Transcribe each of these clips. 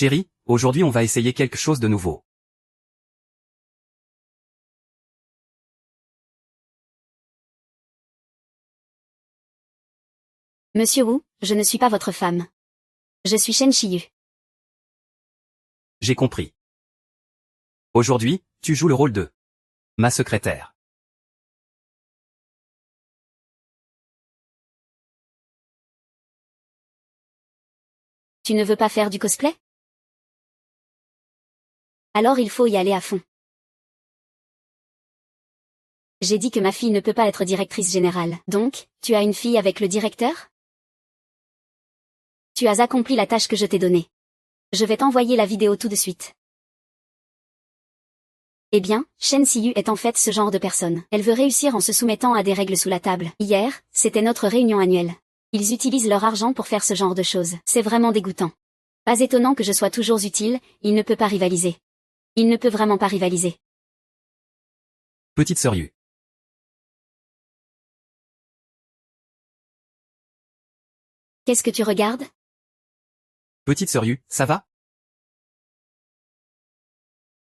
Chérie, aujourd'hui on va essayer quelque chose de nouveau. Monsieur Wu, je ne suis pas votre femme. Je suis Shen Shiyu. J'ai compris. Aujourd'hui, tu joues le rôle de ma secrétaire. Tu ne veux pas faire du cosplay? Alors il faut y aller à fond. J'ai dit que ma fille ne peut pas être directrice générale. Donc, tu as une fille avec le directeur? Tu as accompli la tâche que je t'ai donnée. Je vais t'envoyer la vidéo tout de suite. Eh bien, Shen Shiyu est en fait ce genre de personne. Elle veut réussir en se soumettant à des règles sous la table. Hier, c'était notre réunion annuelle. Ils utilisent leur argent pour faire ce genre de choses. C'est vraiment dégoûtant. Pas étonnant que je sois toujours utile, il ne peut pas rivaliser. Il ne peut vraiment pas rivaliser. Petite sœur Yu. Qu'est-ce que tu regardes? Petite sœur Yu, ça va?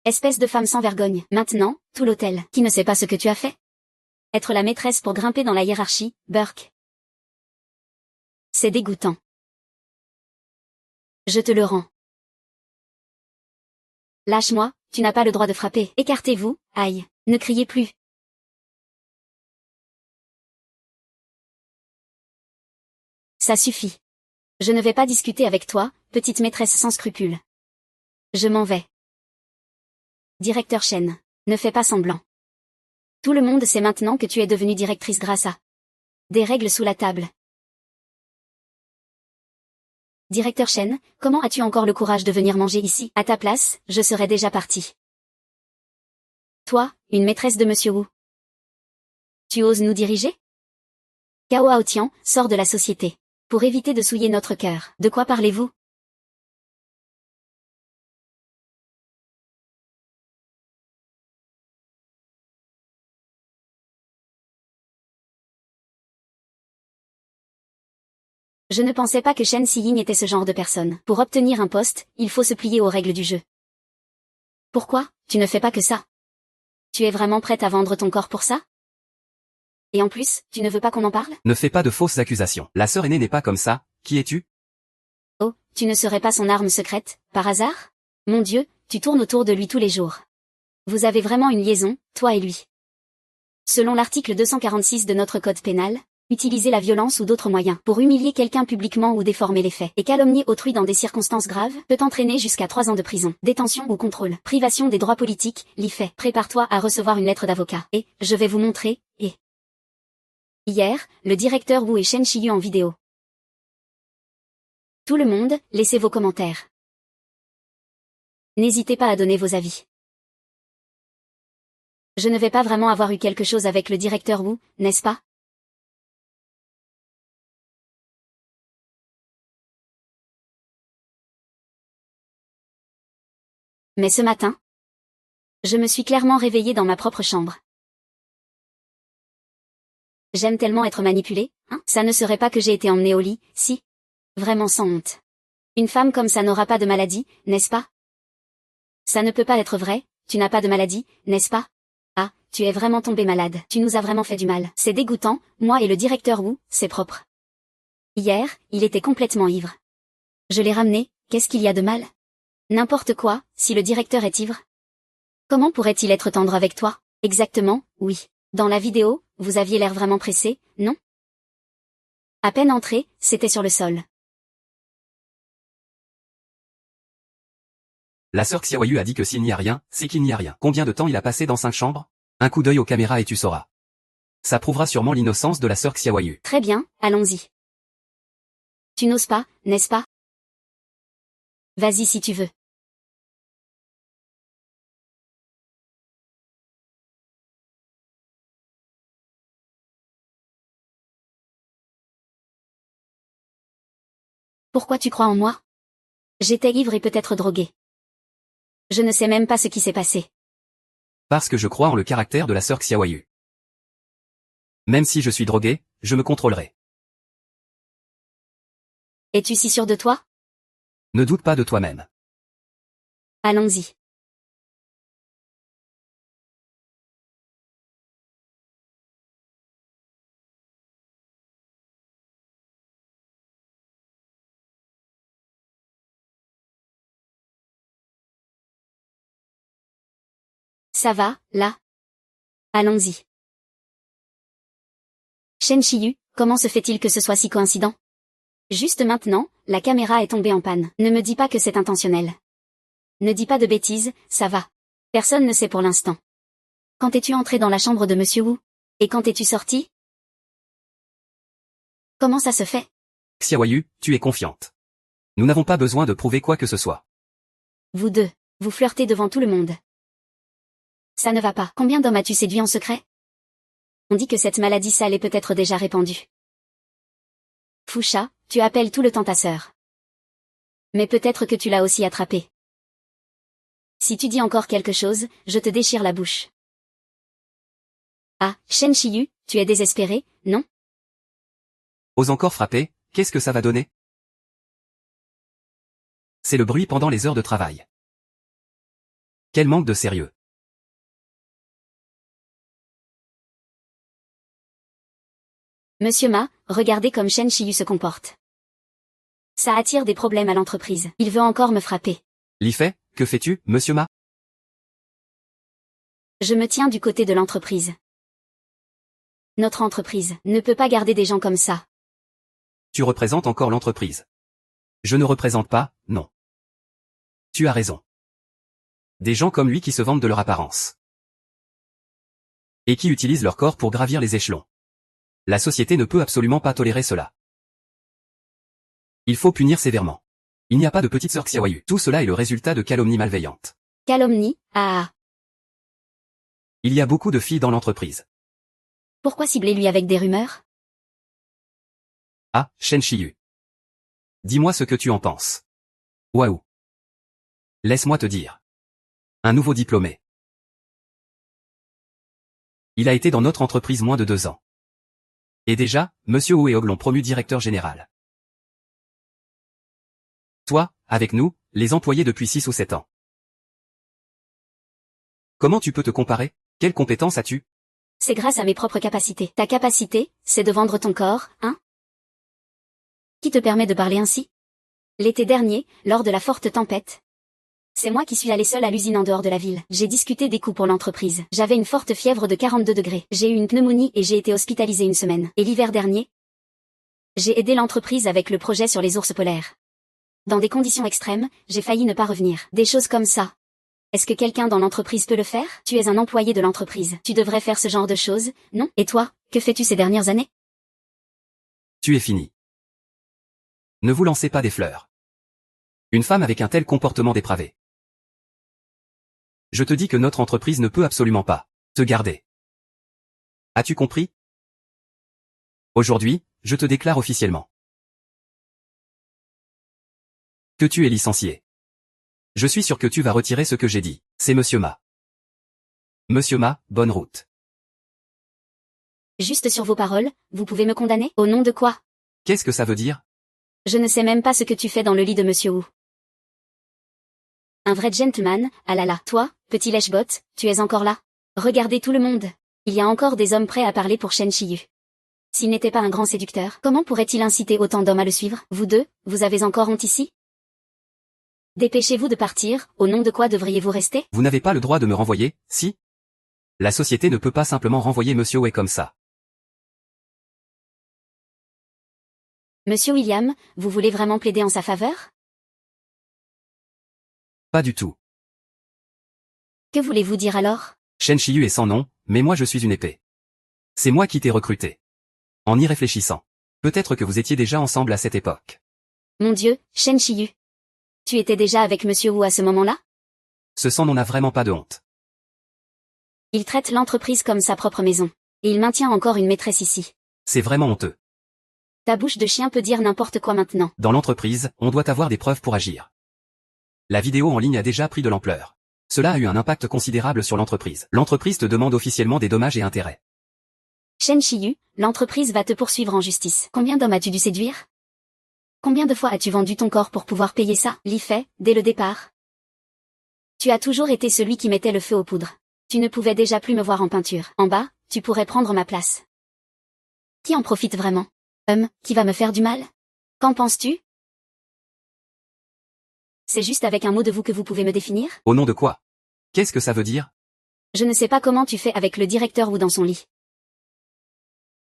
Espèce de femme sans vergogne. Maintenant, tout l'hôtel. Qui ne sait pas ce que tu as fait? Être la maîtresse pour grimper dans la hiérarchie, Burke. C'est dégoûtant. Je te le rends. Lâche-moi, tu n'as pas le droit de frapper. Écartez-vous, aïe, ne criez plus. Ça suffit. Je ne vais pas discuter avec toi, petite maîtresse sans scrupules. Je m'en vais. Directeur Shen, ne fais pas semblant. Tout le monde sait maintenant que tu es devenue directrice grâce à des règles sous la table. Directeur Shen, comment as-tu encore le courage de venir manger ici? À ta place, je serais déjà partie. Toi, une maîtresse de Monsieur Wu. Tu oses nous diriger? Cao Aotian, sors de la société. Pour éviter de souiller notre cœur. De quoi parlez-vous? Je ne pensais pas que Shen Xiying était ce genre de personne. Pour obtenir un poste, il faut se plier aux règles du jeu. Pourquoi, tu ne fais pas que ça? Tu es vraiment prête à vendre ton corps pour ça? Et en plus, tu ne veux pas qu'on en parle? Ne fais pas de fausses accusations. La sœur aînée n'est pas comme ça, qui es-tu? Oh, tu ne serais pas son arme secrète, par hasard? Mon Dieu, tu tournes autour de lui tous les jours. Vous avez vraiment une liaison, toi et lui. Selon l'article 246 de notre code pénal, utiliser la violence ou d'autres moyens pour humilier quelqu'un publiquement ou déformer les faits et calomnier autrui dans des circonstances graves peut entraîner jusqu'à 3 ans de prison, détention ou contrôle, privation des droits politiques, l'IFE. Prépare-toi à recevoir une lettre d'avocat. Et, je vais vous montrer, et... Hier, le directeur Wu et Shen Shiyu en vidéo. Tout le monde, laissez vos commentaires. N'hésitez pas à donner vos avis. Je ne vais pas vraiment avoir eu quelque chose avec le directeur Wu, n'est-ce pas? Mais ce matin, je me suis clairement réveillée dans ma propre chambre. J'aime tellement être manipulée, hein? Ça ne serait pas que j'ai été emmenée au lit, si? Vraiment sans honte. Une femme comme ça n'aura pas de maladie, n'est-ce pas? Ça ne peut pas être vrai, tu n'as pas de maladie, n'est-ce pas? Ah, tu es vraiment tombée malade, tu nous as vraiment fait du mal. C'est dégoûtant, moi et le directeur Wu, c'est propre. Hier, il était complètement ivre. Je l'ai ramené, qu'est-ce qu'il y a de mal? N'importe quoi, si le directeur est ivre. Comment pourrait-il être tendre avec toi? Exactement, oui. Dans la vidéo, vous aviez l'air vraiment pressé, non? À peine entré, c'était sur le sol. La sœur Xiaoyu a dit que s'il n'y a rien, c'est qu'il n'y a rien. Combien de temps il a passé dans 5 chambres? Un coup d'œil aux caméras et tu sauras. Ça prouvera sûrement l'innocence de la sœur Xiaoyu. Très bien, allons-y. Tu n'oses pas, n'est-ce pas? Vas-y si tu veux. Pourquoi tu crois en moi? J'étais ivre et peut-être droguée. Je ne sais même pas ce qui s'est passé. Parce que je crois en le caractère de la sœur Xiaoyu. Même si je suis drogué, je me contrôlerai. Es-tu si sûr de toi? Ne doute pas de toi-même. Allons-y. Ça va, là? Allons-y. Shen Shiyu, comment se fait-il que ce soit si coïncident? Juste maintenant, la caméra est tombée en panne. Ne me dis pas que c'est intentionnel. Ne dis pas de bêtises, ça va. Personne ne sait pour l'instant. Quand es-tu entré dans la chambre de Monsieur Wu? Et quand es-tu sorti? Comment ça se fait? Xiaoyu, tu es confiante. Nous n'avons pas besoin de prouver quoi que ce soit. Vous deux, vous flirtez devant tout le monde. Ça ne va pas. Combien d'hommes as-tu séduit en secret? On dit que cette maladie sale est peut-être déjà répandue. Foucha, tu appelles tout le temps ta sœur. Mais peut-être que tu l'as aussi attrapée. Si tu dis encore quelque chose, je te déchire la bouche. Ah, Shen Shiyu, tu es désespéré, non? Ose encore frapper, qu'est-ce que ça va donner? C'est le bruit pendant les heures de travail. Quel manque de sérieux. Monsieur Ma, regardez comme Shen Shiyu se comporte. Ça attire des problèmes à l'entreprise. Il veut encore me frapper. Li Fei, que fais-tu, monsieur Ma? Je me tiens du côté de l'entreprise. Notre entreprise ne peut pas garder des gens comme ça. Tu représentes encore l'entreprise. Je ne représente pas, non. Tu as raison. Des gens comme lui qui se vantent de leur apparence. Et qui utilisent leur corps pour gravir les échelons. La société ne peut absolument pas tolérer cela. Il faut punir sévèrement. Il n'y a pas de petite sœur Xiaoyu. Tout cela est le résultat de calomnies malveillantes. Calomnie, ah. Il y a beaucoup de filles dans l'entreprise. Pourquoi cibler lui avec des rumeurs? Ah, Shen Shiyu. Dis-moi ce que tu en penses. Waouh. Laisse-moi te dire. Un nouveau diplômé. Il a été dans notre entreprise moins de 2 ans. Et déjà, Monsieur Wu et Og l'ont promu directeur général. Toi, avec nous, les employés depuis 6 ou 7 ans. Comment tu peux te comparer? Quelles compétences as-tu? C'est grâce à mes propres capacités. Ta capacité, c'est de vendre ton corps, hein? Qui te permet de parler ainsi? L'été dernier, lors de la forte tempête. C'est moi qui suis allée seule à l'usine en dehors de la ville. J'ai discuté des coûts pour l'entreprise. J'avais une forte fièvre de 42 degrés. J'ai eu une pneumonie et j'ai été hospitalisée 1 semaine. Et l'hiver dernier, j'ai aidé l'entreprise avec le projet sur les ours polaires. Dans des conditions extrêmes, j'ai failli ne pas revenir. Des choses comme ça. Est-ce que quelqu'un dans l'entreprise peut le faire? Tu es un employé de l'entreprise. Tu devrais faire ce genre de choses, non? Et toi, que fais-tu ces dernières années? Tu es fini. Ne vous lancez pas des fleurs. Une femme avec un tel comportement dépravé. Je te dis que notre entreprise ne peut absolument pas te garder. As-tu compris? Aujourd'hui, je te déclare officiellement que tu es licencié. Je suis sûr que tu vas retirer ce que j'ai dit. C'est Monsieur Ma. Monsieur Ma, bonne route. Juste sur vos paroles, vous pouvez me condamner? Au nom de quoi? Qu'est-ce que ça veut dire? Je ne sais même pas ce que tu fais dans le lit de Monsieur Wu. Un vrai gentleman, ah là là. Toi, petit lèche-bot, tu es encore là? Regardez tout le monde. Il y a encore des hommes prêts à parler pour Shen Shiyu. S'il n'était pas un grand séducteur, comment pourrait-il inciter autant d'hommes à le suivre? Vous deux, vous avez encore honte ici? Dépêchez-vous de partir, au nom de quoi devriez-vous rester? Vous n'avez pas le droit de me renvoyer, si? La société ne peut pas simplement renvoyer Monsieur Wei comme ça. Monsieur William, vous voulez vraiment plaider en sa faveur? Pas du tout. Que voulez-vous dire alors? Shen Shiyu est sans nom, mais moi je suis une épée. C'est moi qui t'ai recruté. En y réfléchissant. Peut-être que vous étiez déjà ensemble à cette époque. Mon Dieu, Shen Shiyu. Tu étais déjà avec Monsieur Wu à ce moment-là? Ce sang n'en a vraiment pas de honte. Il traite l'entreprise comme sa propre maison. Et il maintient encore une maîtresse ici. C'est vraiment honteux. Ta bouche de chien peut dire n'importe quoi maintenant. Dans l'entreprise, on doit avoir des preuves pour agir. La vidéo en ligne a déjà pris de l'ampleur. Cela a eu un impact considérable sur l'entreprise. L'entreprise te demande officiellement des dommages et intérêts. Shen Shiyu, l'entreprise va te poursuivre en justice. Combien d'hommes as-tu dû séduire? Combien de fois as-tu vendu ton corps pour pouvoir payer ça? Li Fei, dès le départ. Tu as toujours été celui qui mettait le feu aux poudres. Tu ne pouvais déjà plus me voir en peinture. En bas, tu pourrais prendre ma place. Qui en profite vraiment? Qui va me faire du mal? Qu'en penses-tu? C'est juste avec un mot de vous que vous pouvez me définir? Au nom de quoi? Qu'est-ce que ça veut dire? Je ne sais pas comment tu fais avec le directeur ou dans son lit.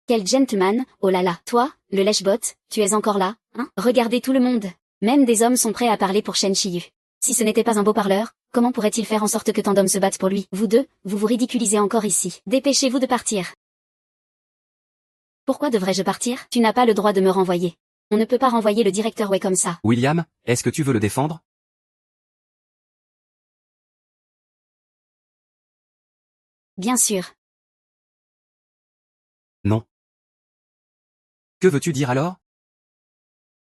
Quel gentleman, oh là là, toi, le lèche-botte, tu es encore là, hein? Regardez tout le monde. Même des hommes sont prêts à parler pour Shen Shiyu. Si ce n'était pas un beau parleur, comment pourrait-il faire en sorte que tant d'hommes se battent pour lui? Vous deux, vous vous ridiculisez encore ici. Dépêchez-vous de partir. Pourquoi devrais-je partir? Tu n'as pas le droit de me renvoyer. On ne peut pas renvoyer le directeur Wei comme ça. William, est-ce que tu veux le défendre? Bien sûr. Non. Que veux-tu dire alors?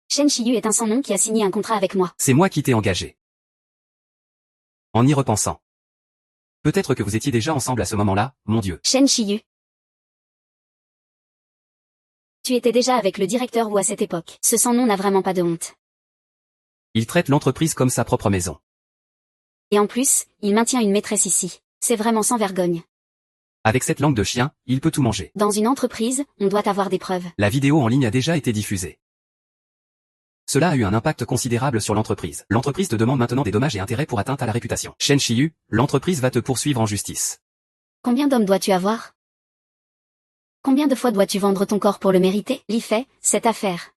Shen Shiyu est un sans-nom qui a signé un contrat avec moi. C'est moi qui t'ai engagé. En y repensant. Peut-être que vous étiez déjà ensemble à ce moment-là, mon Dieu. Shen Shiyu. Tu étais déjà avec le directeur ou à cette époque. Ce sans-nom n'a vraiment pas de honte. Il traite l'entreprise comme sa propre maison. Et en plus, il maintient une maîtresse ici. C'est vraiment sans vergogne. Avec cette langue de chien, il peut tout manger. Dans une entreprise, on doit avoir des preuves. La vidéo en ligne a déjà été diffusée. Cela a eu un impact considérable sur l'entreprise. L'entreprise te demande maintenant des dommages et intérêts pour atteinte à la réputation. Shen Shiyu, l'entreprise va te poursuivre en justice. Combien d'hommes dois-tu avoir? Combien de fois dois-tu vendre ton corps pour le mériter? Li Fei, cette affaire.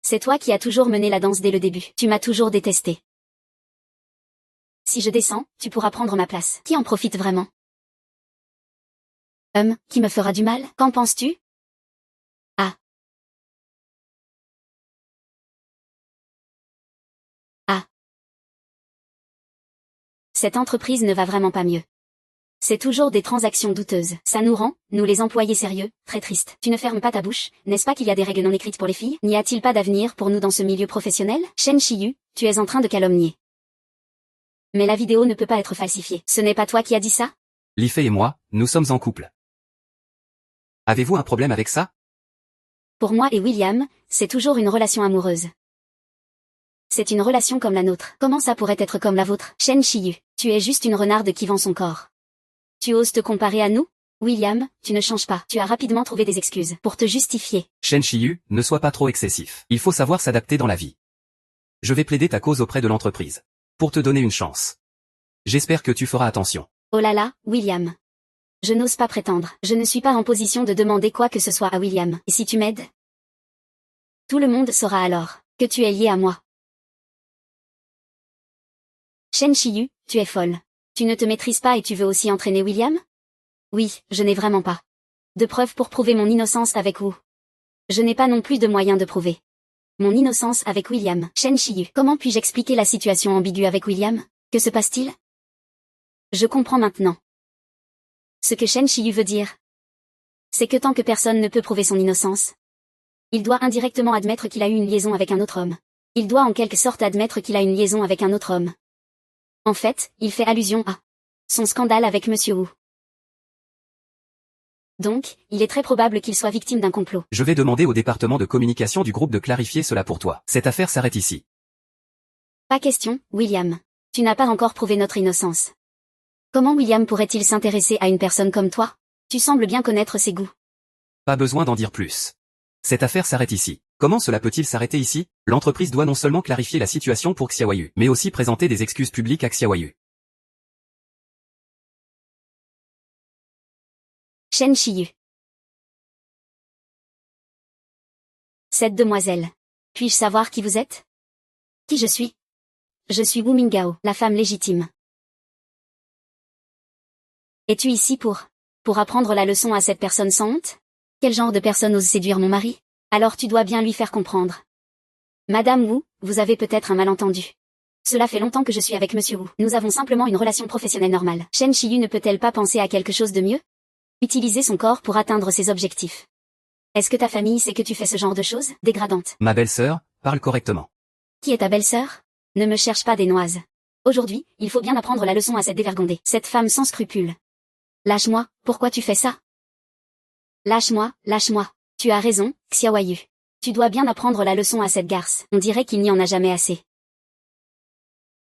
C'est toi qui as toujours mené la danse dès le début. Tu m'as toujours détesté. Si je descends, tu pourras prendre ma place. Qui en profite vraiment? Qui me fera du mal? Qu'en penses-tu? Ah. Ah. Cette entreprise ne va vraiment pas mieux. C'est toujours des transactions douteuses. Ça nous rend, nous les employés sérieux, très tristes. Tu ne fermes pas ta bouche, n'est-ce pas qu'il y a des règles non écrites pour les filles? N'y a-t-il pas d'avenir pour nous dans ce milieu professionnel? Shen Shiyu, tu es en train de calomnier. Mais la vidéo ne peut pas être falsifiée. Ce n'est pas toi qui as dit ça? Li Fei et moi, nous sommes en couple. Avez-vous un problème avec ça? Pour moi et William, c'est toujours une relation amoureuse. C'est une relation comme la nôtre. Comment ça pourrait être comme la vôtre? Shen Shiyu, tu es juste une renarde qui vend son corps. Tu oses te comparer à nous? William, tu ne changes pas. Tu as rapidement trouvé des excuses pour te justifier. Shen Shiyu, ne sois pas trop excessif. Il faut savoir s'adapter dans la vie. Je vais plaider ta cause auprès de l'entreprise. Pour te donner une chance. J'espère que tu feras attention. Oh là là, William. Je n'ose pas prétendre. Je ne suis pas en position de demander quoi que ce soit à William. Et si tu m'aides? Tout le monde saura alors que tu es lié à moi. Shen Shiyu, tu es folle. Tu ne te maîtrises pas et tu veux aussi entraîner William? Oui, je n'ai vraiment pas de preuves pour prouver mon innocence avec vous. Je n'ai pas non plus de moyens de prouver mon innocence avec William. Shen Shiyu, comment puis-je expliquer la situation ambiguë avec William? Que se passe-t-il? Je comprends maintenant. Ce que Shen Shiyu veut dire, c'est que tant que personne ne peut prouver son innocence, il doit indirectement admettre qu'il a eu une liaison avec un autre homme. Il doit en quelque sorte admettre qu'il a une liaison avec un autre homme. En fait, il fait allusion à son scandale avec Monsieur Wu. Donc, il est très probable qu'il soit victime d'un complot. Je vais demander au département de communication du groupe de clarifier cela pour toi. Cette affaire s'arrête ici. Pas question, William. Tu n'as pas encore prouvé notre innocence. Comment William pourrait-il s'intéresser à une personne comme toi? Tu sembles bien connaître ses goûts. Pas besoin d'en dire plus. Cette affaire s'arrête ici. Comment cela peut-il s'arrêter ici? L'entreprise doit non seulement clarifier la situation pour Xiaoyu, mais aussi présenter des excuses publiques à Xiaoyu. Shen Shiyu. Cette demoiselle. Puis-je savoir qui vous êtes? Qui je suis? Je suis Wu Mingao, la femme légitime. Es-tu ici pour apprendre la leçon à cette personne sans honte? Quel genre de personne ose séduire mon mari? Alors tu dois bien lui faire comprendre. Madame Wu, vous avez peut-être un malentendu. Cela fait longtemps que je suis avec Monsieur Wu. Nous avons simplement une relation professionnelle normale. Shen Shiyu ne peut-elle pas penser à quelque chose de mieux? Utiliser son corps pour atteindre ses objectifs. Est-ce que ta famille sait que tu fais ce genre de choses dégradantes? Ma belle-sœur, parle correctement. Qui est ta belle-sœur? Ne me cherche pas des noises. Aujourd'hui, il faut bien apprendre la leçon à cette dévergondée. Cette femme sans scrupules. Lâche-moi, pourquoi tu fais ça? Lâche-moi, lâche-moi. Tu as raison, Xiaoyu. Tu dois bien apprendre la leçon à cette garce. On dirait qu'il n'y en a jamais assez.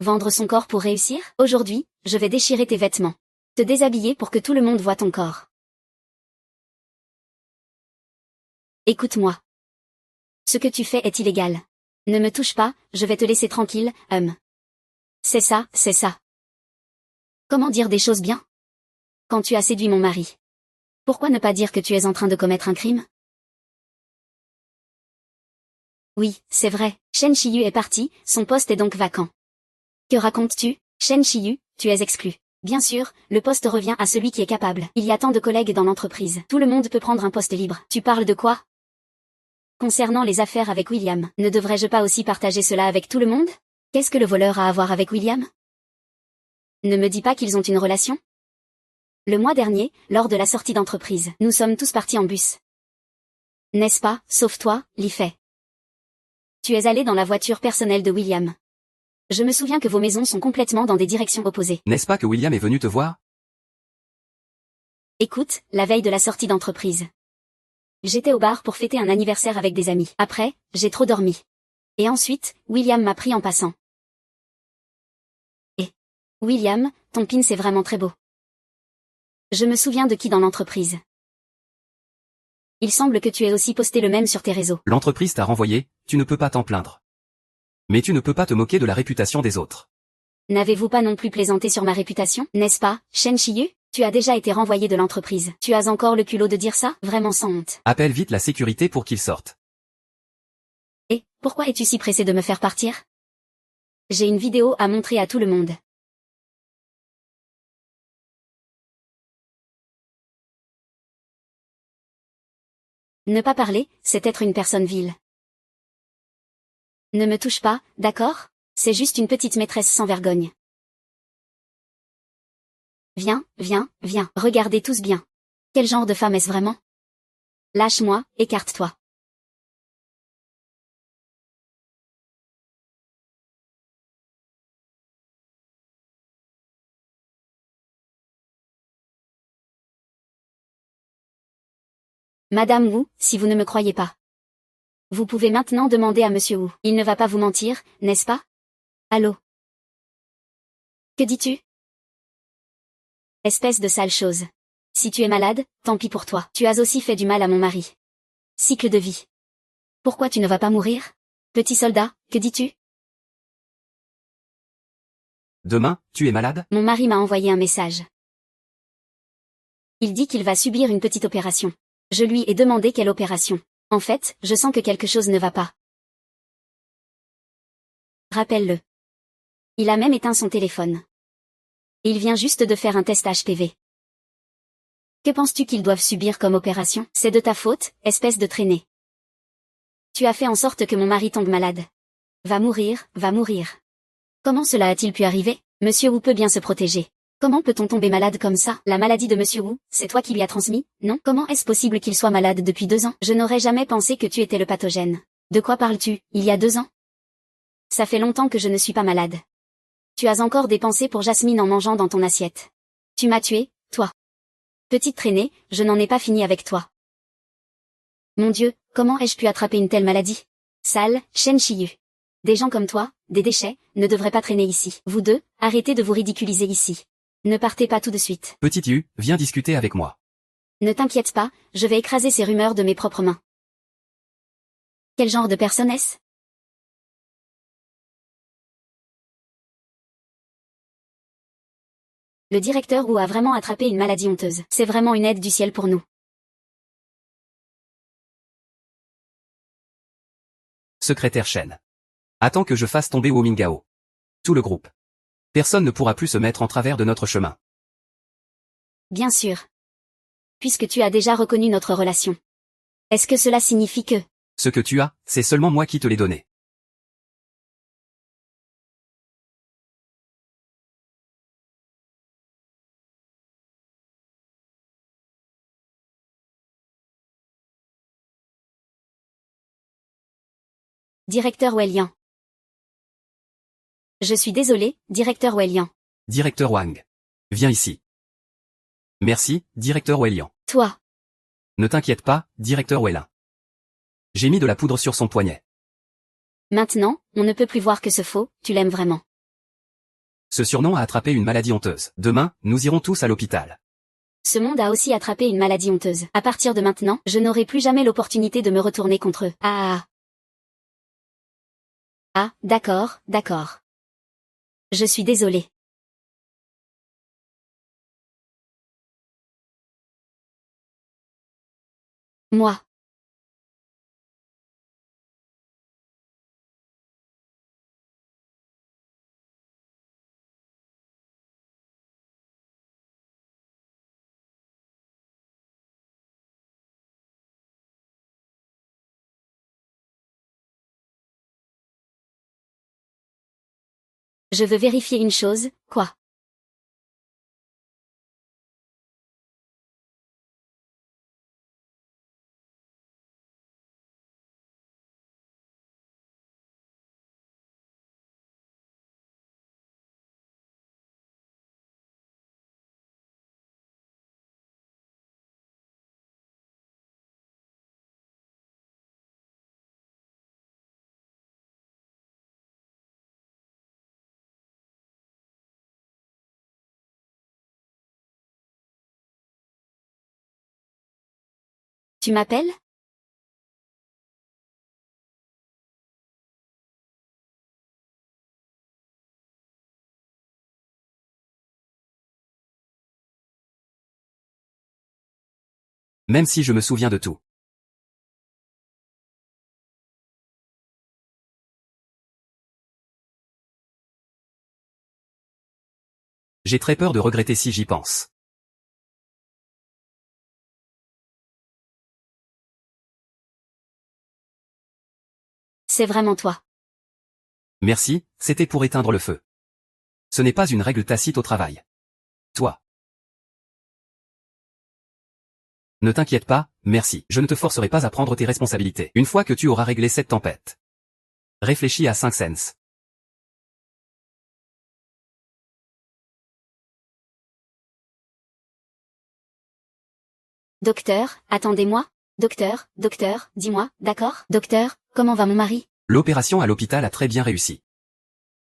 Vendre son corps pour réussir? Aujourd'hui, je vais déchirer tes vêtements. Te déshabiller pour que tout le monde voie ton corps. Écoute-moi. Ce que tu fais est illégal. Ne me touche pas, je vais te laisser tranquille, C'est ça, c'est ça. Comment dire des choses bien? Quand tu as séduit mon mari. Pourquoi ne pas dire que tu es en train de commettre un crime? Oui, c'est vrai, Shen Shiyu est parti, son poste est donc vacant. Que racontes-tu? Shen Shiyu, tu es exclu. Bien sûr, le poste revient à celui qui est capable. Il y a tant de collègues dans l'entreprise. Tout le monde peut prendre un poste libre. Tu parles de quoi? Concernant les affaires avec William, ne devrais-je pas aussi partager cela avec tout le monde? Qu'est-ce que le voleur a à voir avec William? Ne me dis pas qu'ils ont une relation? Le mois dernier, lors de la sortie d'entreprise, nous sommes tous partis en bus. N'est-ce pas, sauf toi, Li Fei. Tu es allé dans la voiture personnelle de William. Je me souviens que vos maisons sont complètement dans des directions opposées. N'est-ce pas que William est venu te voir? Écoute, la veille de la sortie d'entreprise. J'étais au bar pour fêter un anniversaire avec des amis. Après, j'ai trop dormi. Et ensuite, William m'a pris en passant. Et William, ton pin c'est vraiment très beau. Je me souviens de qui dans l'entreprise. Il semble que tu aies aussi posté le même sur tes réseaux. L'entreprise t'a renvoyé, tu ne peux pas t'en plaindre. Mais tu ne peux pas te moquer de la réputation des autres. N'avez-vous pas non plus plaisanté sur ma réputation, n'est-ce pas, Shen Shiyu? Tu as déjà été renvoyé de l'entreprise. Tu as encore le culot de dire ça? Vraiment sans honte. Appelle vite la sécurité pour qu'ils sortent. Et, pourquoi es-tu si pressé de me faire partir? J'ai une vidéo à montrer à tout le monde. Ne pas parler, c'est être une personne vile. Ne me touche pas, d'accord? C'est juste une petite maîtresse sans vergogne. Viens, viens, viens, regardez tous bien. Quel genre de femme est-ce vraiment? Lâche-moi, écarte-toi. Madame Wu, si vous ne me croyez pas. Vous pouvez maintenant demander à Monsieur Wu. Il ne va pas vous mentir, n'est-ce pas? Allô? Que dis-tu? Espèce de sale chose. Si tu es malade, tant pis pour toi. Tu as aussi fait du mal à mon mari. Cycle de vie. Pourquoi tu ne vas pas mourir? Petit soldat, que dis-tu? Demain, tu es malade? Mon mari m'a envoyé un message. Il dit qu'il va subir une petite opération. Je lui ai demandé quelle opération. En fait, je sens que quelque chose ne va pas. Rappelle-le. Il a même éteint son téléphone. Il vient juste de faire un test HPV. Que penses-tu qu'ils doivent subir comme opération? C'est de ta faute, espèce de traînée. Tu as fait en sorte que mon mari tombe malade. Va mourir, va mourir. Comment cela a-t-il pu arriver? Monsieur Wu peut bien se protéger. Comment peut-on tomber malade comme ça? La maladie de Monsieur Wu, c'est toi qui lui as transmis, non? Comment est-ce possible qu'il soit malade depuis 2 ans? Je n'aurais jamais pensé que tu étais le pathogène. De quoi parles-tu? Il y a 2 ans? Ça fait longtemps que je ne suis pas malade. Tu as encore des pensées pour Jasmine en mangeant dans ton assiette. Tu m'as tué, toi. Petite traînée, je n'en ai pas fini avec toi. Mon Dieu, comment ai-je pu attraper une telle maladie? Sale, Shen Shiyu. Des gens comme toi, des déchets, ne devraient pas traîner ici. Vous deux, arrêtez de vous ridiculiser ici. Ne partez pas tout de suite. Petit Yu, viens discuter avec moi. Ne t'inquiète pas, je vais écraser ces rumeurs de mes propres mains. Quel genre de personne est-ce? Le directeur Wu a vraiment attrapé une maladie honteuse. C'est vraiment une aide du ciel pour nous. Secrétaire Shen. Attends que je fasse tomber Wu Mingao. Tout le groupe. Personne ne pourra plus se mettre en travers de notre chemin. Bien sûr. Puisque tu as déjà reconnu notre relation. Est-ce que cela signifie que... Ce que tu as, c'est seulement moi qui te l'ai donné. Directeur Welian. Je suis désolé, directeur Welian. Directeur Wang. Viens ici. Merci, directeur Welian. Toi. Ne t'inquiète pas, directeur Wellin. J'ai mis de la poudre sur son poignet. Maintenant, on ne peut plus voir que ce faux, tu l'aimes vraiment. Ce surnom a attrapé une maladie honteuse. Demain, nous irons tous à l'hôpital. Ce monde a aussi attrapé une maladie honteuse. À partir de maintenant, je n'aurai plus jamais l'opportunité de me retourner contre eux. Ah, d'accord, d'accord. Je suis désolée. Moi. Je veux vérifier une chose, quoi? Tu m'appelles? Même si je me souviens de tout. J'ai très peur de regretter si j'y pense. C'est vraiment toi. Merci, c'était pour éteindre le feu. Ce n'est pas une règle tacite au travail. Toi. Ne t'inquiète pas, merci. Je ne te forcerai pas à prendre tes responsabilités. Une fois que tu auras réglé cette tempête. Réfléchis à 5 cents. Docteur, attendez-moi. Docteur, dis-moi, d'accord? Docteur, comment va mon mari? L'opération à l'hôpital a très bien réussi.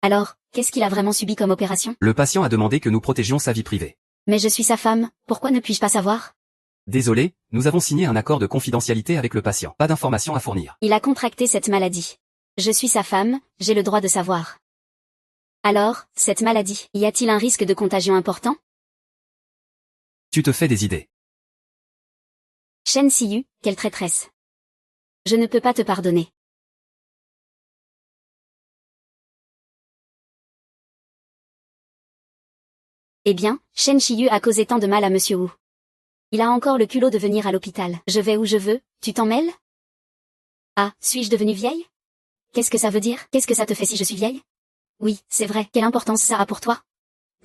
Alors, qu'est-ce qu'il a vraiment subi comme opération? Le patient a demandé que nous protégions sa vie privée. Mais je suis sa femme, pourquoi ne puis-je pas savoir? Désolé, nous avons signé un accord de confidentialité avec le patient. Pas d'informations à fournir. Il a contracté cette maladie. Je suis sa femme, j'ai le droit de savoir. Alors, cette maladie, y a-t-il un risque de contagion important? Tu te fais des idées. Shen Siyu, quelle traîtresse. Je ne peux pas te pardonner. Eh bien, Shen Shiyu a causé tant de mal à Monsieur Wu. Il a encore le culot de venir à l'hôpital. Je vais où je veux, tu t'en mêles? Ah, suis-je devenue vieille? Qu'est-ce que ça veut dire? Qu'est-ce que ça te fait si je suis vieille? Oui, c'est vrai, quelle importance ça a pour toi?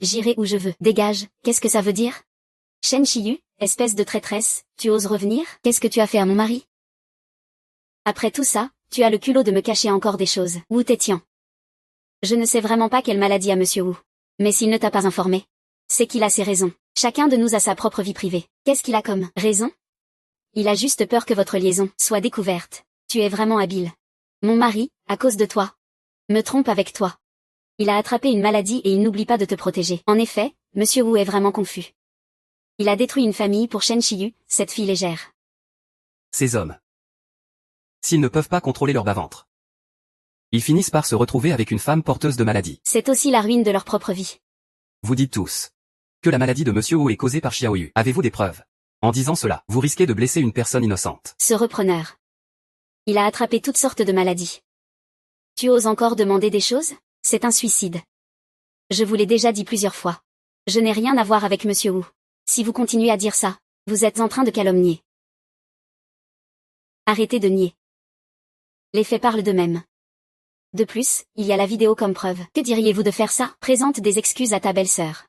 J'irai où je veux. Dégage, qu'est-ce que ça veut dire? Shen Shiyu, espèce de traîtresse, tu oses revenir? Qu'est-ce que tu as fait à mon mari? Après tout ça, tu as le culot de me cacher encore des choses. Wu Tétian. Je ne sais vraiment pas quelle maladie a Monsieur Wu. Mais s'il ne t'a pas informé, c'est qu'il a ses raisons. Chacun de nous a sa propre vie privée. Qu'est-ce qu'il a comme raison? Il a juste peur que votre liaison soit découverte. Tu es vraiment habile. Mon mari, à cause de toi, me trompe avec toi. Il a attrapé une maladie et il n'oublie pas de te protéger. En effet, Monsieur Wu est vraiment confus. Il a détruit une famille pour Shen Shiyu, cette fille légère. Ces hommes. S'ils ne peuvent pas contrôler leur bas-ventre. Ils finissent par se retrouver avec une femme porteuse de maladie. C'est aussi la ruine de leur propre vie. Vous dites tous que la maladie de Monsieur Wu est causée par Xiaoyu. Avez-vous des preuves? En disant cela, vous risquez de blesser une personne innocente. Ce repreneur. Il a attrapé toutes sortes de maladies. Tu oses encore demander des choses? C'est un suicide. Je vous l'ai déjà dit plusieurs fois. Je n'ai rien à voir avec Monsieur Wu. Si vous continuez à dire ça, vous êtes en train de calomnier. Arrêtez de nier. Les faits parlent d'eux-mêmes. De plus, il y a la vidéo comme preuve. Que diriez-vous de faire ça? Présente des excuses à ta belle-sœur.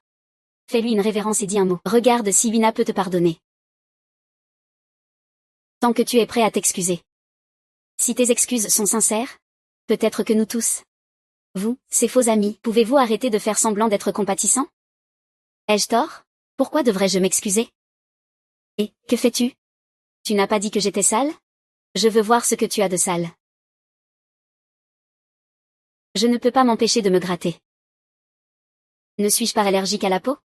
Fais-lui une révérence et dis un mot. Regarde si Vina peut te pardonner. Tant que tu es prêt à t'excuser. Si tes excuses sont sincères, peut-être que nous tous. Vous, ces faux amis, pouvez-vous arrêter de faire semblant d'être compatissant? Ai-je tort? Pourquoi devrais-je m'excuser? Et, que fais-tu? Tu n'as pas dit que j'étais sale? Je veux voir ce que tu as de sale. Je ne peux pas m'empêcher de me gratter. Ne suis-je pas allergique à la peau?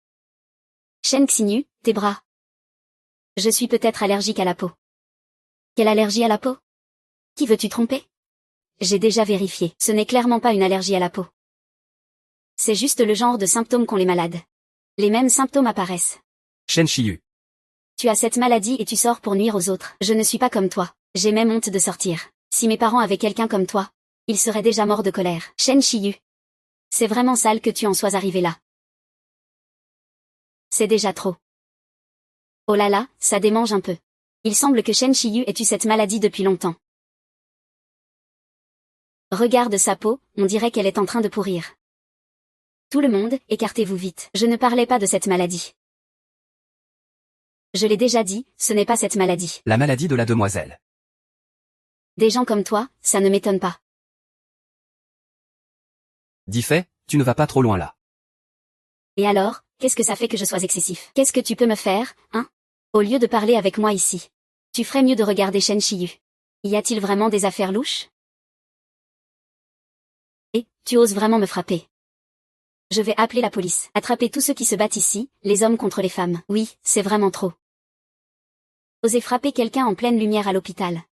Shen Xinyu, tes bras. Je suis peut-être allergique à la peau. Quelle allergie à la peau? Qui veux-tu tromper? J'ai déjà vérifié. Ce n'est clairement pas une allergie à la peau. C'est juste le genre de symptômes qu'ont les malades. Les mêmes symptômes apparaissent. Shen Shiyu. Tu as cette maladie et tu sors pour nuire aux autres. Je ne suis pas comme toi. J'ai même honte de sortir. Si mes parents avaient quelqu'un comme toi, ils seraient déjà morts de colère. Shen Shiyu. C'est vraiment sale que tu en sois arrivé là. C'est déjà trop. Oh là là, ça démange un peu. Il semble que Shen Shiyu ait eu cette maladie depuis longtemps. Regarde sa peau, on dirait qu'elle est en train de pourrir. Tout le monde, écartez-vous vite. Je ne parlais pas de cette maladie. Je l'ai déjà dit, ce n'est pas cette maladie. La maladie de la demoiselle. Des gens comme toi, ça ne m'étonne pas. Dit fait, tu ne vas pas trop loin là. Et alors, qu'est-ce que ça fait que je sois excessif? Qu'est-ce que tu peux me faire, hein? Au lieu de parler avec moi ici. Tu ferais mieux de regarder Shen Shiyu. Y a-t-il vraiment des affaires louches? Et, tu oses vraiment me frapper? Je vais appeler la police. Attraper tous ceux qui se battent ici, les hommes contre les femmes. Oui, c'est vraiment trop. Oser frapper quelqu'un en pleine lumière à l'hôpital.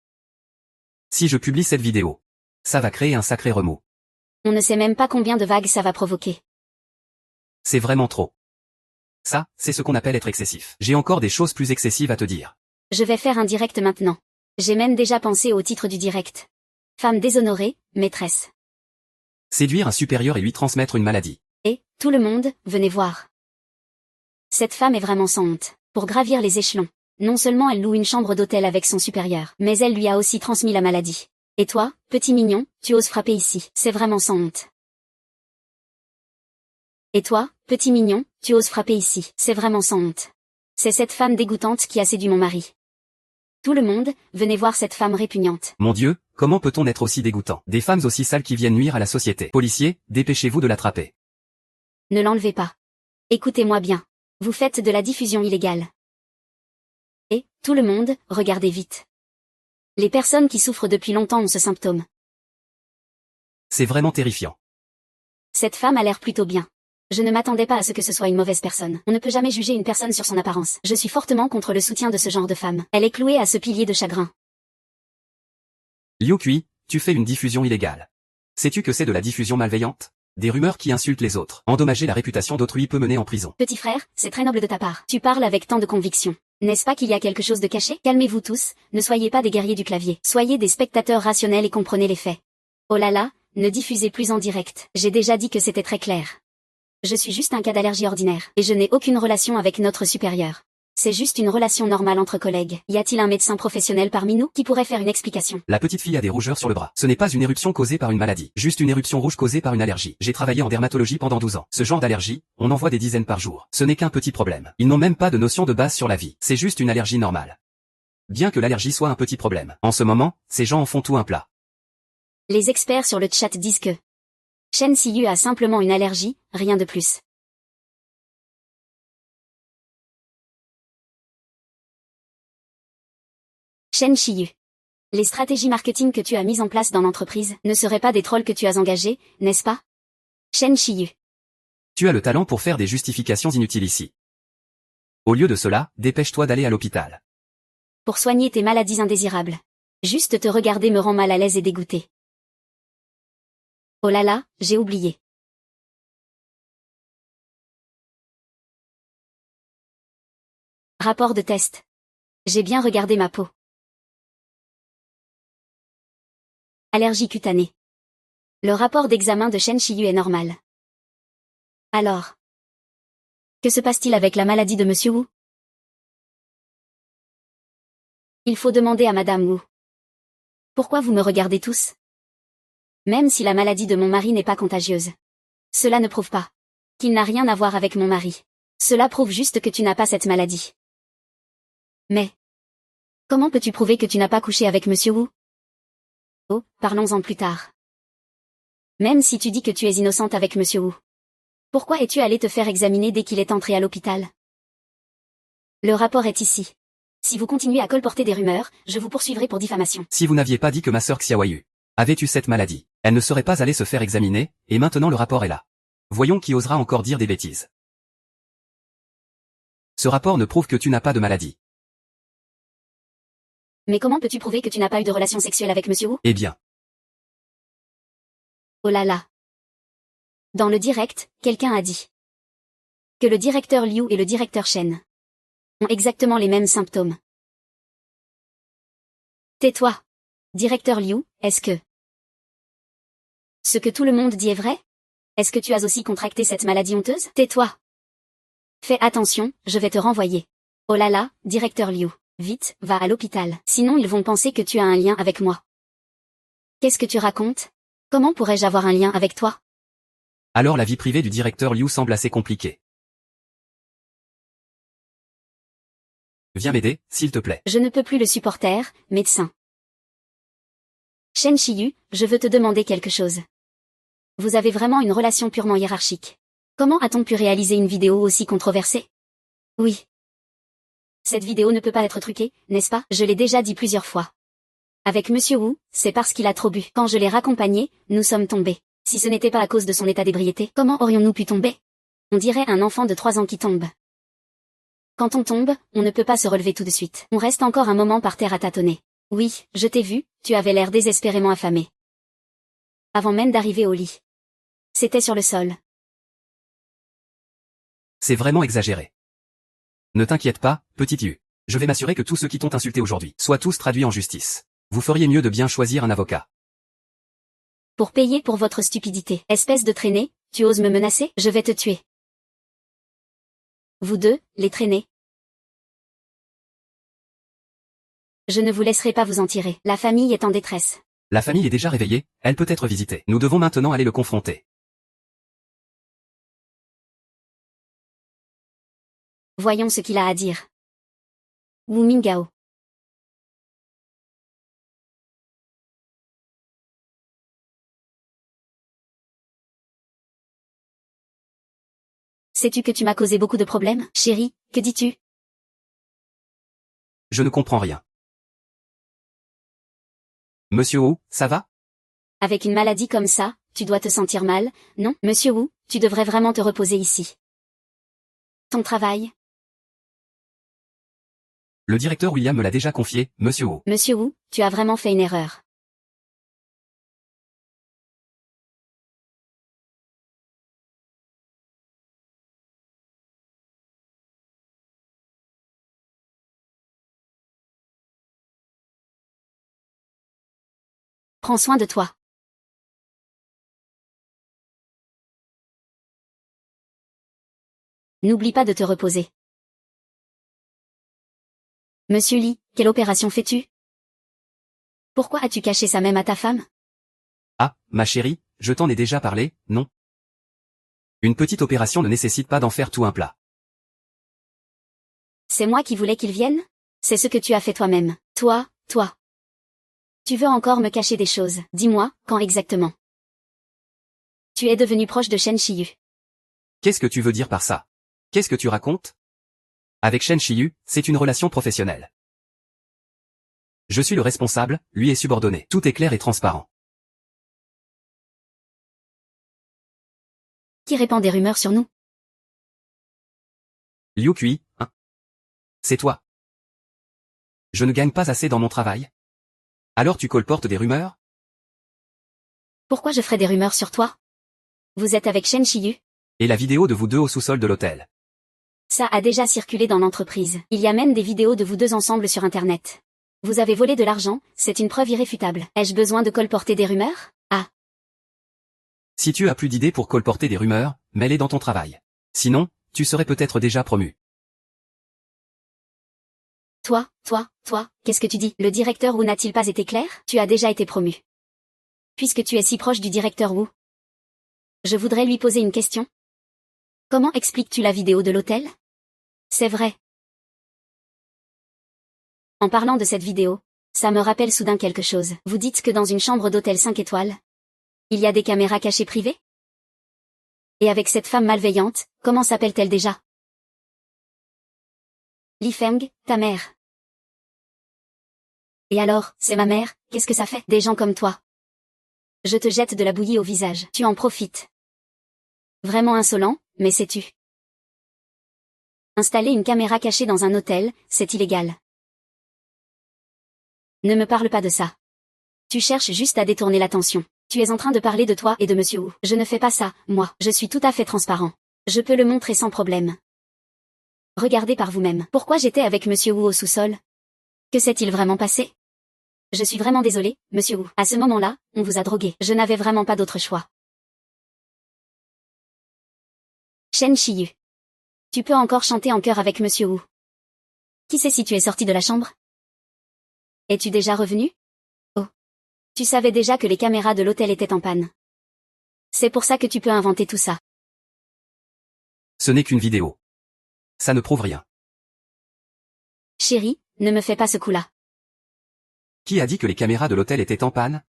Si je publie cette vidéo, ça va créer un sacré remous. On ne sait même pas combien de vagues ça va provoquer. C'est vraiment trop. Ça, c'est ce qu'on appelle être excessif. J'ai encore des choses plus excessives à te dire. Je vais faire un direct maintenant. J'ai même déjà pensé au titre du direct. Femme déshonorée, maîtresse. Séduire un supérieur et lui transmettre une maladie. Et, tout le monde, venez voir. Cette femme est vraiment sans honte. Pour gravir les échelons, non seulement elle loue une chambre d'hôtel avec son supérieur, mais elle lui a aussi transmis la maladie. Et toi, petit mignon, tu oses frapper ici. C'est vraiment sans honte. Et toi, petit mignon, tu oses frapper ici. C'est vraiment sans honte. C'est cette femme dégoûtante qui a séduit mon mari. Tout le monde, venez voir cette femme répugnante. Mon Dieu, comment peut-on être aussi dégoûtant? Des femmes aussi sales qui viennent nuire à la société. Policiers, dépêchez-vous de l'attraper. Ne l'enlevez pas. Écoutez-moi bien. Vous faites de la diffusion illégale. Et, tout le monde, regardez vite. Les personnes qui souffrent depuis longtemps ont ce symptôme. C'est vraiment terrifiant. Cette femme a l'air plutôt bien. Je ne m'attendais pas à ce que ce soit une mauvaise personne. On ne peut jamais juger une personne sur son apparence. Je suis fortement contre le soutien de ce genre de femme. Elle est clouée à ce pilier de chagrin. Liu Kui, tu fais une diffusion illégale. Sais-tu que c'est de la diffusion malveillante? Des rumeurs qui insultent les autres. Endommager la réputation d'autrui peut mener en prison. Petit frère, c'est très noble de ta part. Tu parles avec tant de conviction. N'est-ce pas qu'il y a quelque chose de caché? Calmez-vous tous, ne soyez pas des guerriers du clavier. Soyez des spectateurs rationnels et comprenez les faits. Oh là là, ne diffusez plus en direct. J'ai déjà dit que c'était très clair. Je suis juste un cas d'allergie ordinaire, et je n'ai aucune relation avec notre supérieur. C'est juste une relation normale entre collègues. Y a-t-il un médecin professionnel parmi nous qui pourrait faire une explication? La petite fille a des rougeurs sur le bras. Ce n'est pas une éruption causée par une maladie, juste une éruption rouge causée par une allergie. J'ai travaillé en dermatologie pendant 12 ans. Ce genre d'allergie, on en voit des dizaines par jour. Ce n'est qu'un petit problème. Ils n'ont même pas de notion de base sur la vie. C'est juste une allergie normale. Bien que l'allergie soit un petit problème. En ce moment, ces gens en font tout un plat. Les experts sur le chat disent que Shen Shiyu a simplement une allergie, rien de plus. Shen Shiyu. Les stratégies marketing que tu as mises en place dans l'entreprise ne seraient pas des trolls que tu as engagés, n'est-ce pas? Shen Shiyu. Tu as le talent pour faire des justifications inutiles ici. Au lieu de cela, dépêche-toi d'aller à l'hôpital. Pour soigner tes maladies indésirables. Juste te regarder me rend mal à l'aise et dégoûté. Oh là là, j'ai oublié. Rapport de test. J'ai bien regardé ma peau. Allergie cutanée. Le rapport d'examen de Shen Shiyu est normal. Alors, que se passe-t-il avec la maladie de Monsieur Wu? Il faut demander à Madame Wu. Pourquoi vous me regardez tous? Même si la maladie de mon mari n'est pas contagieuse. Cela ne prouve pas qu'il n'a rien à voir avec mon mari. Cela prouve juste que tu n'as pas cette maladie. Mais, comment peux-tu prouver que tu n'as pas couché avec Monsieur Wu? Oh, parlons-en plus tard. Même si tu dis que tu es innocente avec Monsieur Wu. Pourquoi es-tu allé te faire examiner dès qu'il est entré à l'hôpital? Le rapport est ici. Si vous continuez à colporter des rumeurs, je vous poursuivrai pour diffamation. Si vous n'aviez pas dit que ma sœur Xiaoyu avait eu cette maladie, elle ne serait pas allée se faire examiner, et maintenant le rapport est là. Voyons qui osera encore dire des bêtises. Ce rapport ne prouve que tu n'as pas de maladie. Mais comment peux-tu prouver que tu n'as pas eu de relation sexuelle avec Monsieur Wu? Eh bien. Oh là là. Dans le direct, quelqu'un a dit que le directeur Liu et le directeur Shen ont exactement les mêmes symptômes. Tais-toi. Directeur Liu, est-ce que ce que tout le monde dit est vrai? Est-ce que tu as aussi contracté cette maladie honteuse? Tais-toi. Fais attention, je vais te renvoyer. Oh là là, directeur Liu. Vite, va à l'hôpital. Sinon ils vont penser que tu as un lien avec moi. Qu'est-ce que tu racontes? Comment pourrais-je avoir un lien avec toi? Alors la vie privée du directeur Liu semble assez compliquée. Viens m'aider, s'il te plaît. Je ne peux plus le supporter, médecin. Shen Shiyu, je veux te demander quelque chose. Vous avez vraiment une relation purement hiérarchique. Comment a-t-on pu réaliser une vidéo aussi controversée? Oui. Cette vidéo ne peut pas être truquée, n'est-ce pas? Je l'ai déjà dit plusieurs fois. Avec Monsieur Wu, c'est parce qu'il a trop bu. Quand je l'ai raccompagné, nous sommes tombés. Si ce n'était pas à cause de son état d'ébriété, comment aurions-nous pu tomber? On dirait un enfant de 3 ans qui tombe. Quand on tombe, on ne peut pas se relever tout de suite. On reste encore un moment par terre à tâtonner. Oui, je t'ai vu, tu avais l'air désespérément affamé. Avant même d'arriver au lit. C'était sur le sol. C'est vraiment exagéré. Ne t'inquiète pas, petit Yu. Je vais m'assurer que tous ceux qui t'ont insulté aujourd'hui soient tous traduits en justice. Vous feriez mieux de bien choisir un avocat. Pour payer pour votre stupidité. Espèce de traînée, tu oses me menacer? Je vais te tuer. Vous deux, les traînés. Je ne vous laisserai pas vous en tirer. La famille est en détresse. La famille est déjà réveillée, elle peut être visitée. Nous devons maintenant aller le confronter. Voyons ce qu'il a à dire. Wu Mingao. Sais-tu que tu m'as causé beaucoup de problèmes? Chérie, que dis-tu? Je ne comprends rien. Monsieur Wu, ça va? Avec une maladie comme ça, tu dois te sentir mal, non? Monsieur Wu, tu devrais vraiment te reposer ici. Ton travail? Le directeur William me l'a déjà confié, Monsieur Wu. Monsieur Wu, tu as vraiment fait une erreur. Prends soin de toi. N'oublie pas de te reposer. Monsieur Li, quelle opération fais-tu? Pourquoi as-tu caché ça même à ta femme? Ah, ma chérie, je t'en ai déjà parlé, non? Une petite opération ne nécessite pas d'en faire tout un plat. C'est moi qui voulais qu'il vienne? C'est ce que tu as fait toi-même. Toi. Tu veux encore me cacher des choses. Dis-moi, quand exactement? Tu es devenu proche de Shen Shiyu. Qu'est-ce que tu veux dire par ça? Qu'est-ce que tu racontes? Avec Shen Shiyu, c'est une relation professionnelle. Je suis le responsable, lui est subordonné. Tout est clair et transparent. Qui répand des rumeurs sur nous? Liu Kui, hein? C'est toi. Je ne gagne pas assez dans mon travail? Alors tu colportes des rumeurs? Pourquoi je ferais des rumeurs sur toi? Vous êtes avec Shen Shiyu? Et la vidéo de vous deux au sous-sol de l'hôtel? Ça a déjà circulé dans l'entreprise. Il y a même des vidéos de vous deux ensemble sur Internet. Vous avez volé de l'argent, c'est une preuve irréfutable. Ai-je besoin de colporter des rumeurs? Ah. Si tu as plus d'idées pour colporter des rumeurs, mets-les dans ton travail. Sinon, tu serais peut-être déjà promu. Toi, qu'est-ce que tu dis? Le directeur Wu n'a-t-il pas été clair? Tu as déjà été promu. Puisque tu es si proche du directeur Wu. Je voudrais lui poser une question. Comment expliques-tu la vidéo de l'hôtel? C'est vrai. En parlant de cette vidéo, ça me rappelle soudain quelque chose. Vous dites que dans une chambre d'hôtel 5 étoiles, il y a des caméras cachées privées? Et avec cette femme malveillante, comment s'appelle-t-elle déjà? Li Feng, ta mère. Et alors, c'est ma mère, qu'est-ce que ça fait? Des gens comme toi. Je te jette de la bouillie au visage. Tu en profites. Vraiment insolent, mais sais-tu. Installer une caméra cachée dans un hôtel, c'est illégal. Ne me parle pas de ça. Tu cherches juste à détourner l'attention. Tu es en train de parler de toi et de Monsieur Wu. Je ne fais pas ça, moi. Je suis tout à fait transparent. Je peux le montrer sans problème. Regardez par vous-même. Pourquoi j'étais avec Monsieur Wu au sous-sol? Que s'est-il vraiment passé? Je suis vraiment désolée, Monsieur Wu. À ce moment-là, on vous a drogué. Je n'avais vraiment pas d'autre choix. Shen Shiyu. Tu peux encore chanter en chœur avec Monsieur Wu. Qui sait si tu es sorti de la chambre? Es-tu déjà revenu? Oh. Tu savais déjà que les caméras de l'hôtel étaient en panne. C'est pour ça que tu peux inventer tout ça. Ce n'est qu'une vidéo. Ça ne prouve rien. Chérie, ne me fais pas ce coup-là. Qui a dit que les caméras de l'hôtel étaient en panne?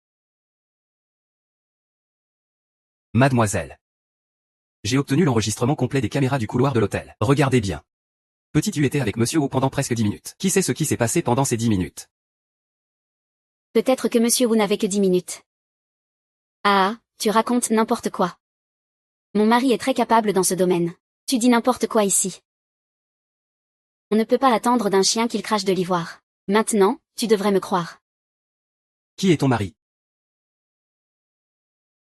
Mademoiselle. J'ai obtenu l'enregistrement complet des caméras du couloir de l'hôtel. Regardez bien. Petit, tu étais avec Monsieur Wu pendant presque 10 minutes. Qui sait ce qui s'est passé pendant ces 10 minutes? Peut-être que Monsieur Wu n'avait que 10 minutes. Ah, tu racontes n'importe quoi. Mon mari est très capable dans ce domaine. Tu dis n'importe quoi ici. On ne peut pas attendre d'un chien qu'il crache de l'ivoire. Maintenant, tu devrais me croire. Qui est ton mari?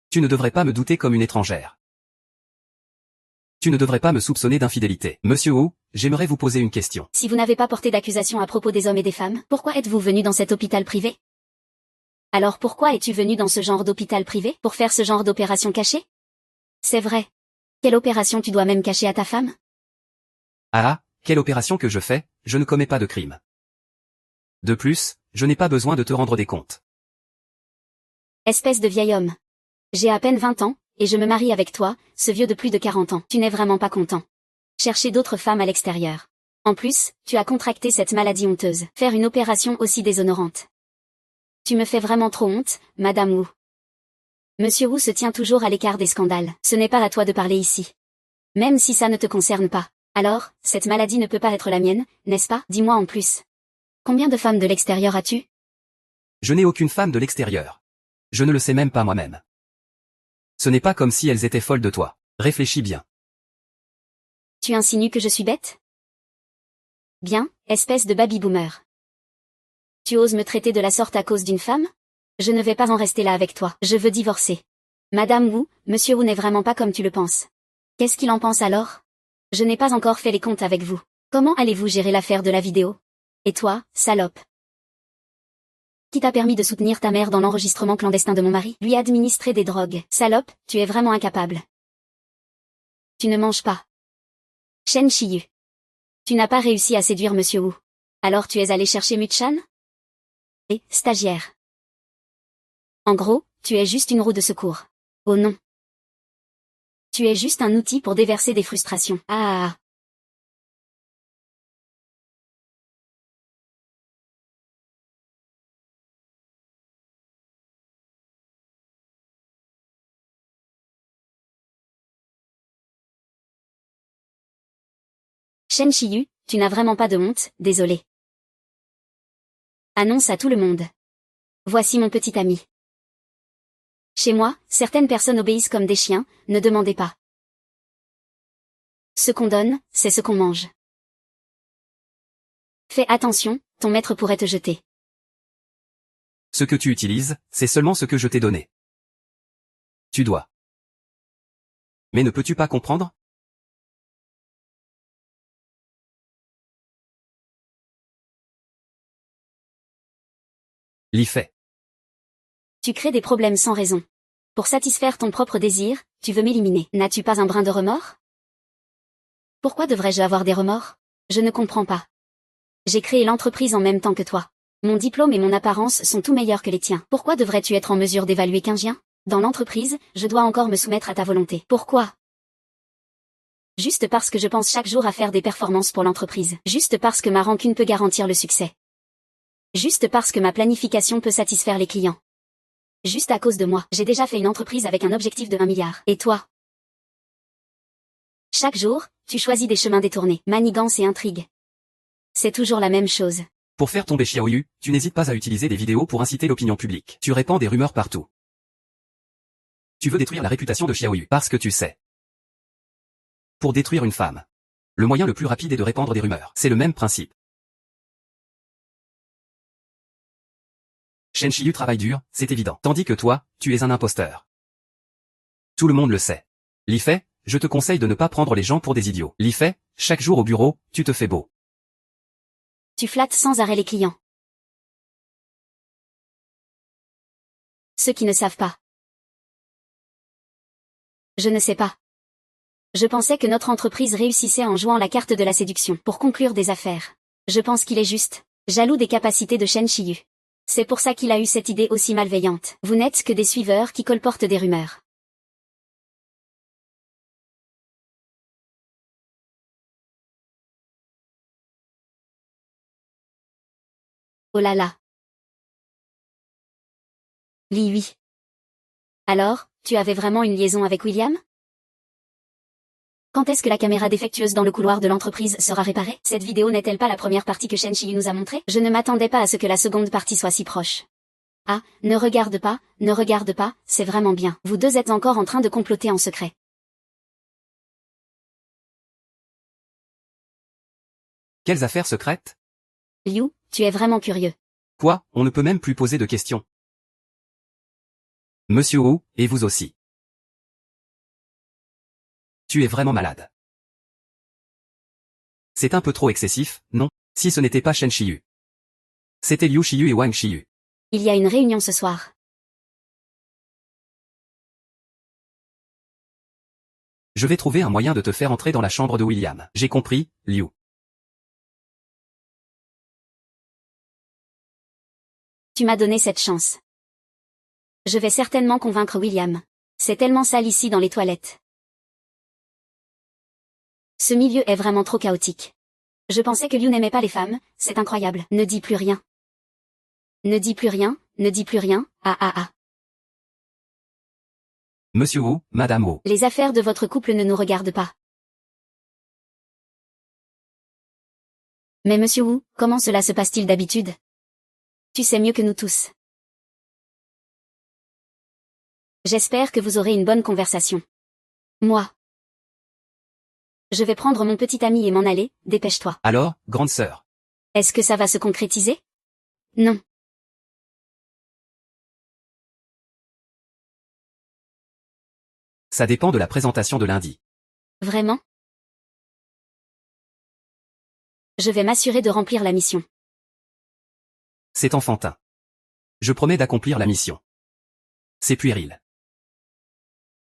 Tu ne devrais pas me douter comme une étrangère. Tu ne devrais pas me soupçonner d'infidélité. Monsieur Wu, j'aimerais vous poser une question. Si vous n'avez pas porté d'accusation à propos des hommes et des femmes, pourquoi êtes-vous venu dans cet hôpital privé? Alors pourquoi es-tu venu dans ce genre d'hôpital privé, pour faire ce genre d'opération cachée? C'est vrai. Quelle opération tu dois même cacher à ta femme? Ah, quelle opération que je fais, je ne commets pas de crime. De plus, je n'ai pas besoin de te rendre des comptes. Espèce de vieil homme. J'ai à peine 20 ans, et je me marie avec toi, ce vieux de plus de 40 ans. Tu n'es vraiment pas content. Chercher d'autres femmes à l'extérieur. En plus, tu as contracté cette maladie honteuse. Faire une opération aussi déshonorante. Tu me fais vraiment trop honte, Madame Wu. Monsieur Wu se tient toujours à l'écart des scandales. Ce n'est pas à toi de parler ici. Même si ça ne te concerne pas. Alors, cette maladie ne peut pas être la mienne, n'est-ce pas? Dis-moi en plus. Combien de femmes de l'extérieur as-tu? Je n'ai aucune femme de l'extérieur. Je ne le sais même pas moi-même. Ce n'est pas comme si elles étaient folles de toi. Réfléchis bien. Tu insinues que je suis bête? Bien, espèce de baby-boomer. Tu oses me traiter de la sorte à cause d'une femme? Je ne vais pas en rester là avec toi. Je veux divorcer. Madame Wu, Monsieur Wu n'est vraiment pas comme tu le penses. Qu'est-ce qu'il en pense alors? Je n'ai pas encore fait les comptes avec vous. Comment allez-vous gérer l'affaire de la vidéo? Et toi, salope? Qui t'a permis de soutenir ta mère dans l'enregistrement clandestin de mon mari? Lui administrer des drogues. Salope, tu es vraiment incapable. Tu ne manges pas. Shen Shiyu. Tu n'as pas réussi à séduire Monsieur Wu. Alors tu es allé chercher Muchan? Et, stagiaire. En gros, tu es juste une roue de secours. Oh non. Tu es juste un outil pour déverser des frustrations. Ah. Shen Shiyu, tu n'as vraiment pas de honte, désolé. Annonce à tout le monde. Voici mon petit ami. Chez moi, certaines personnes obéissent comme des chiens, ne demandez pas. Ce qu'on donne, c'est ce qu'on mange. Fais attention, ton maître pourrait te jeter. Ce que tu utilises, c'est seulement ce que je t'ai donné. Tu dois. Mais ne peux-tu pas comprendre? L'y fait. Tu crées des problèmes sans raison. Pour satisfaire ton propre désir, tu veux m'éliminer. N'as-tu pas un brin de remords? Pourquoi devrais-je avoir des remords? Je ne comprends pas. J'ai créé l'entreprise en même temps que toi. Mon diplôme et mon apparence sont tout meilleurs que les tiens. Pourquoi devrais-tu être en mesure d'évaluer qu'un chien? Dans l'entreprise, je dois encore me soumettre à ta volonté. Pourquoi? Juste parce que je pense chaque jour à faire des performances pour l'entreprise. Juste parce que ma rancune peut garantir le succès. Juste parce que ma planification peut satisfaire les clients. Juste à cause de moi. J'ai déjà fait une entreprise avec un objectif de 1 milliard. Et toi? Chaque jour, tu choisis des chemins détournés, manigances et intrigues. C'est toujours la même chose. Pour faire tomber Xiaoyu, tu n'hésites pas à utiliser des vidéos pour inciter l'opinion publique. Tu répands des rumeurs partout. Tu veux détruire la réputation de Xiaoyu parce que tu sais Pour détruire une femme, le moyen le plus rapide est de répandre des rumeurs. C'est le même principe. Shen Shiyu travaille dur, c'est évident. Tandis que toi, tu es un imposteur. Tout le monde le sait. Li Fei, je te conseille de ne pas prendre les gens pour des idiots. Li Fei, chaque jour au bureau, tu te fais beau. Tu flattes sans arrêt les clients. Ceux qui ne savent pas. Je ne sais pas. Je pensais que notre entreprise réussissait en jouant la carte de la séduction pour conclure des affaires. Je pense qu'il est juste jaloux des capacités de Shen Shiyu. C'est pour ça qu'il a eu cette idée aussi malveillante. Vous n'êtes que des suiveurs qui colportent des rumeurs. Oh là là. Li oui. Alors, tu avais vraiment une liaison avec William? Quand est-ce que la caméra défectueuse dans le couloir de l'entreprise sera réparée? Cette vidéo n'est-elle pas la première partie que Shen Shiyu nous a montrée? Je ne m'attendais pas à ce que la seconde partie soit si proche. Ah, ne regarde pas, c'est vraiment bien. Vous deux êtes encore en train de comploter en secret. Quelles affaires secrètes? Liu, tu es vraiment curieux. Quoi, on ne peut même plus poser de questions. Monsieur Wu, et vous aussi. Tu es vraiment malade. C'est un peu trop excessif, non? Si ce n'était pas Shen Shiyu. C'était Liu Shiyu et Wang Shiyu. Il y a une réunion ce soir. Je vais trouver un moyen de te faire entrer dans la chambre de William. J'ai compris, Liu. Tu m'as donné cette chance. Je vais certainement convaincre William. C'est tellement sale ici dans les toilettes. Ce milieu est vraiment trop chaotique. Je pensais que Liu n'aimait pas les femmes, c'est incroyable. Ne dis plus rien. Ne dis plus rien, ah. Monsieur Wu, Madame Wu. Les affaires de votre couple ne nous regardent pas. Mais Monsieur Wu, comment cela se passe-t-il d'habitude? Tu sais mieux que nous tous. J'espère que vous aurez une bonne conversation. Moi. Je vais prendre mon petit ami et m'en aller, dépêche-toi. Alors, grande sœur. Est-ce que ça va se concrétiser? Non. Ça dépend de la présentation de lundi. Vraiment? Je vais m'assurer de remplir la mission. C'est enfantin. Je promets d'accomplir la mission. C'est puéril.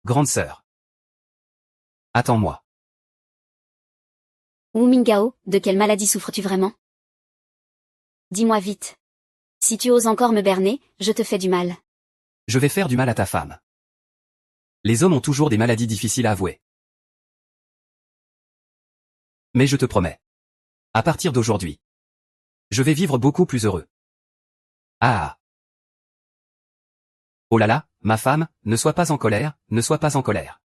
Grande sœur. Attends-moi. Wu Mingao, de quelle maladie souffres-tu vraiment? Dis-moi vite. Si tu oses encore me berner, je te fais du mal. Je vais faire du mal à ta femme. Les hommes ont toujours des maladies difficiles à avouer. Mais je te promets. À partir d'aujourd'hui. Je vais vivre beaucoup plus heureux. Ah. Oh là là, ma femme, ne sois pas en colère, ne sois pas en colère.